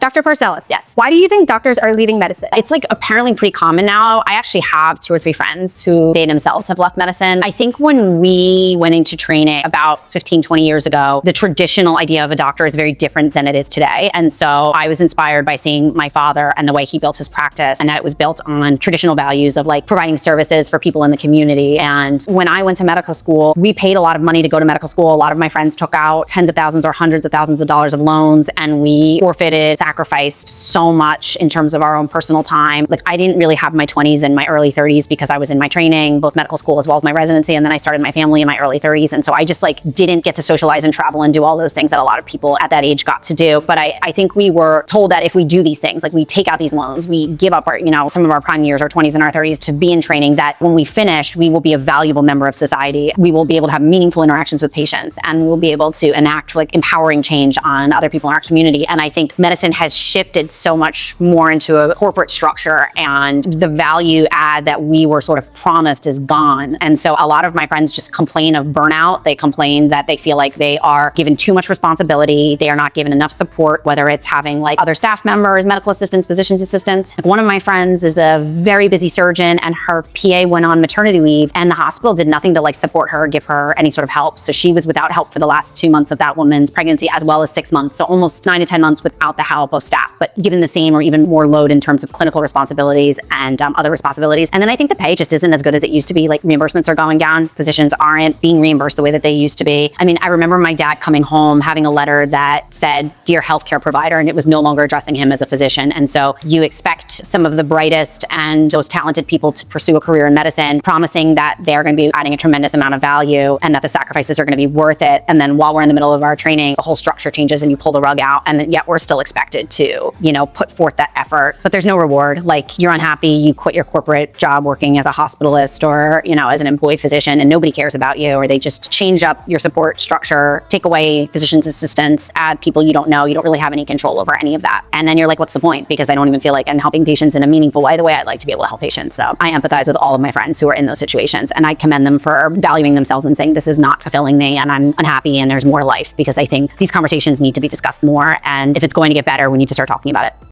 Dr. Parcellis, yes. Why do you think doctors are leaving medicine? It's like apparently pretty common now. I actually have 2 or 3 friends who they themselves have left medicine. I think when we went into training about 15, 20 years ago, the traditional idea of a doctor is very different than it is today. And so I was inspired by seeing my father and the way he built his practice, and that it was built on traditional values of like providing services for people in the community. And when I went to medical school, we paid a lot of money to go to medical school. A lot of my friends took out tens of thousands or hundreds of thousands of dollars of loans, and we forfeited, sacrificed so much in terms of our own personal time. Like I didn't really have my 20s and my early 30s because I was in my training, both medical school as well as my residency. And then I started my family in my early 30s. And so I just like didn't get to socialize and travel and do all those things that a lot of people at that age got to do. But I think we were told that if we do these things, like we take out these loans, we give up our, some of our prime years, our 20s and our 30s to be in training, that when we finish, we will be a valuable member of society. We will be able to have meaningful interactions with patients, and we'll be able to enact like empowering change on other people in our community. And I think medicine has shifted so much more into a corporate structure, and the value add that we were sort of promised is gone. And so a lot of my friends just complain of burnout. They complain that they feel like they are given too much responsibility. They are not given enough support, whether it's having like other staff members, medical assistants, physician's assistants. Like one of my friends is a very busy surgeon, and her PA went on maternity leave, and the hospital did nothing to like support her, give her any sort of help. So she was without help for the last 2 months of that woman's pregnancy, as well as 6 months. So almost 9 to 10 months without the help of staff, but given the same or even more load in terms of clinical responsibilities and other responsibilities. And then I think the pay just isn't as good as it used to be. Like reimbursements are going down. Physicians aren't being reimbursed the way that they used to be. I mean, I remember my dad coming home having a letter that said, "Dear healthcare provider," and it was no longer addressing him as a physician. And so you expect some of the brightest and most talented people to pursue a career in medicine, promising that they're going to be adding a tremendous amount of value and that the sacrifices are going to be worth it. And then while we're in the middle of our training, the whole structure changes and you pull the rug out, and then yet we're still expected to, put forth that effort, but there's no reward. Like you're unhappy, you quit your corporate job working as a hospitalist or, as an employed physician, and nobody cares about you, or they just change up your support structure, take away physician's assistants, add people you don't know, you don't really have any control over any of that. And then you're like, what's the point? Because I don't even feel like I'm helping patients in a meaningful way, the way I'd like to be able to help patients. So I empathize with all of my friends who are in those situations, and I commend them for valuing themselves and saying, this is not fulfilling me and I'm unhappy and there's more life, because I think these conversations need to be discussed more. And if it's going to get better, we need to start talking about it.